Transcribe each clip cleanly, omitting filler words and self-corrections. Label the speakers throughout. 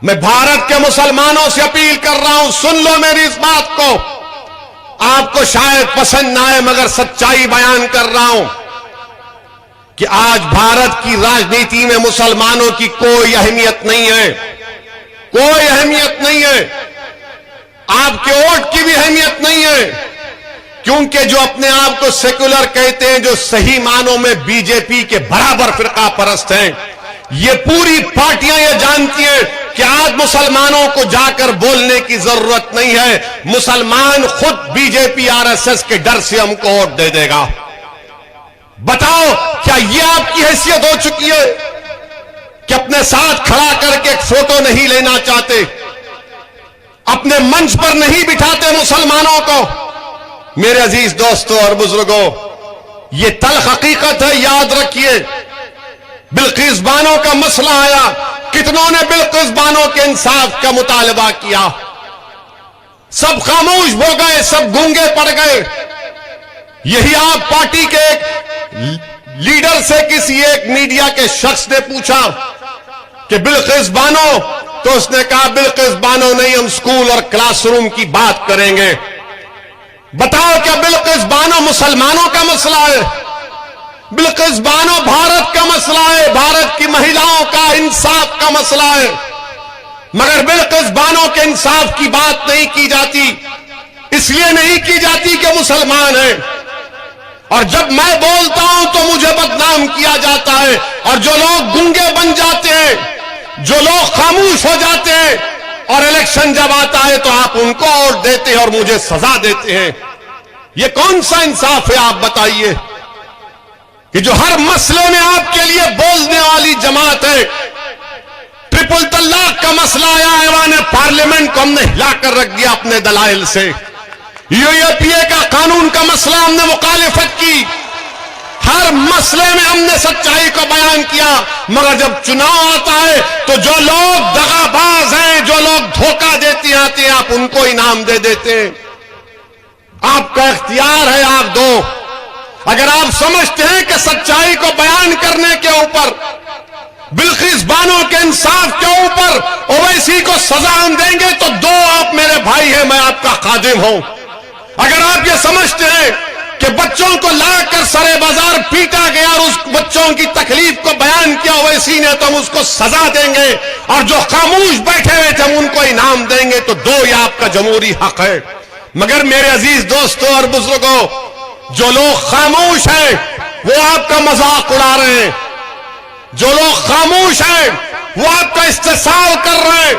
Speaker 1: میں بھارت کے مسلمانوں سے اپیل کر رہا ہوں، سن لو میری اس بات کو، آپ کو شاید پسند نہ آئے مگر سچائی بیان کر رہا ہوں کہ آج بھارت کی راجنیتی میں مسلمانوں کی کوئی اہمیت نہیں ہے، کوئی اہمیت نہیں ہے، آپ کے ووٹ کی بھی اہمیت نہیں ہے، کیونکہ جو اپنے آپ کو سیکولر کہتے ہیں، جو صحیح معنوں میں بی جے پی کے برابر فرقہ پرست ہیں، یہ پوری پارٹیاں یہ جانتی ہیں کہ آج مسلمانوں کو جا کر بولنے کی ضرورت نہیں ہے، مسلمان خود B J P R S S کے ڈر سے ہم کو ووٹ دے دے گا۔ بتاؤ کیا یہ آپ کی حیثیت ہو چکی ہے کہ اپنے ساتھ کھڑا کر کے ایک فوٹو نہیں لینا چاہتے، اپنے منچ پر نہیں بٹھاتے مسلمانوں کو؟ میرے عزیز دوستوں اور بزرگوں، یہ تلخ حقیقت ہے، یاد رکھیے۔ بلقیس بانو کا مسئلہ آیا، کتنوں نے بلقیس بانو کے انصاف کا مطالبہ کیا؟ سب خاموش ہو گئے، سب گونگے پڑ گئے۔ یہی آپ پارٹی کے ایک لیڈر سے کسی ایک میڈیا کے شخص نے پوچھا کہ بلقیس بانو، تو اس نے کہا بلقیس بانو نہیں، ہم سکول اور کلاس روم کی بات کریں گے۔ بتاؤ کیا بلقیس بانو مسلمانوں کا مسئلہ ہے؟ بلقیس بانو بھارت کا مسئلہ ہے، بھارت کی مہیلاؤں کا انصاف کا مسئلہ ہے، مگر بلقیس بانو کے انصاف کی بات نہیں کی جاتی، اس لیے نہیں کی جاتی کہ مسلمان ہیں، اور جب میں بولتا ہوں تو مجھے بدنام کیا جاتا ہے، اور جو لوگ گونگے بن جاتے ہیں، جو لوگ خاموش ہو جاتے ہیں، اور الیکشن جب آتا ہے تو آپ ان کو ووٹ دیتے ہیں اور مجھے سزا دیتے ہیں۔ یہ کون سا انصاف ہے آپ بتائیے کہ جو ہر مسئلے میں آپ کے لیے بولنے والی جماعت ہے؟ ٹرپل طلاق کا مسئلہ آیا، ایوان پارلیمنٹ کو ہم نے ہلا کر رکھ دیا اپنے دلائل سے۔ یو اے پی اے کا قانون کا مسئلہ ہم نے مخالفت کی، ہر مسئلے میں ہم نے سچائی کو بیان کیا، مگر جب چناؤ آتا ہے تو جو لوگ دغا باز ہیں، جو لوگ دھوکہ دیتے آتے ہیں، آپ ان کو انعام دے دیتے ہیں۔ آپ کا اختیار ہے، آپ دو۔ اگر آپ سمجھتے ہیں کہ سچائی کو بیان کرنے کے اوپر، بلقیس بانو کے انصاف کے اوپر اویسی کو سزا ہم دیں گے تو دو، آپ میرے بھائی ہیں، میں آپ کا خادم ہوں۔ اگر آپ یہ سمجھتے ہیں کہ بچوں کو لا کر سرے بازار پیٹا گیا اور اس بچوں کی تکلیف کو بیان کیا اویسی نے، تو ہم اس کو سزا دیں گے، اور جو خاموش بیٹھے ہوئے تھے ہم ان کو انعام دیں گے، تو دو، یہ آپ کا جمہوری حق ہے۔ مگر میرے عزیز دوستوں اور بزرگوں، جو لوگ خاموش ہیں وہ آپ کا مذاق اڑا رہے ہیں، جو لوگ خاموش ہیں وہ آپ کا استحصال کر رہے ہیں،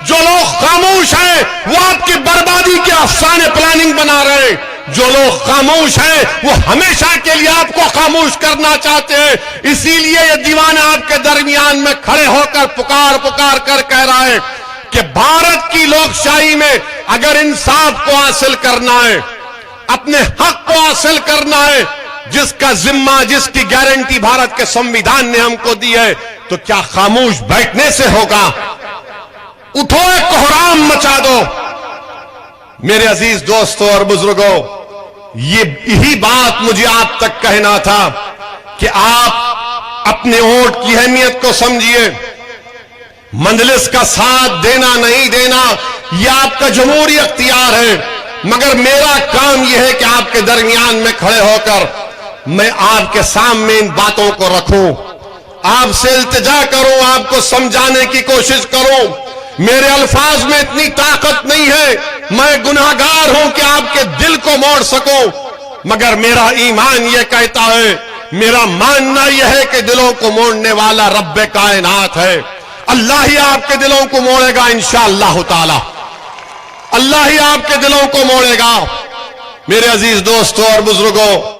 Speaker 1: جو لوگ خاموش ہیں وہ آپ کی بربادی کے افسانے پلاننگ بنا رہے ہیں، جو لوگ خاموش ہیں وہ ہمیشہ کے لیے آپ کو خاموش کرنا چاہتے ہیں۔ اسی لیے یہ دیوانہ آپ کے درمیان میں کھڑے ہو کر پکار کر کہہ رہا ہے کہ بھارت کی لوکشاہی میں اگر انصاف کو حاصل کرنا ہے، اپنے حق کو حاصل کرنا ہے، جس کا ذمہ، جس کی گارنٹی بھارت کے سنویدھان نے ہم کو دی ہے، تو کیا خاموش بیٹھنے سے ہوگا؟ اٹھو، ایک کوہرام مچا دو۔ میرے عزیز دوستوں اور بزرگوں، یہی بات مجھے آپ تک کہنا تھا کہ آپ اپنے ووٹ کی اہمیت کو سمجھیے۔ مجلس کا ساتھ دینا نہیں دینا یہ آپ کا جمہوری اختیار ہے، مگر میرا کام یہ ہے کہ آپ کے درمیان میں کھڑے ہو کر میں آپ کے سامنے ان باتوں کو رکھوں، آپ سے التجا کروں، آپ کو سمجھانے کی کوشش کروں۔ میرے الفاظ میں اتنی طاقت نہیں ہے، میں گناہگار ہوں کہ آپ کے دل کو موڑ سکوں، مگر میرا ایمان یہ کہتا ہے، میرا ماننا یہ ہے کہ دلوں کو موڑنے والا رب کائنات ہے۔ اللہ ہی آپ کے دلوں کو موڑے گا انشاءاللہ تعالی، اللہ ہی آپ کے دلوں کو موڑے گا۔ میرے عزیز دوستوں اور بزرگوں،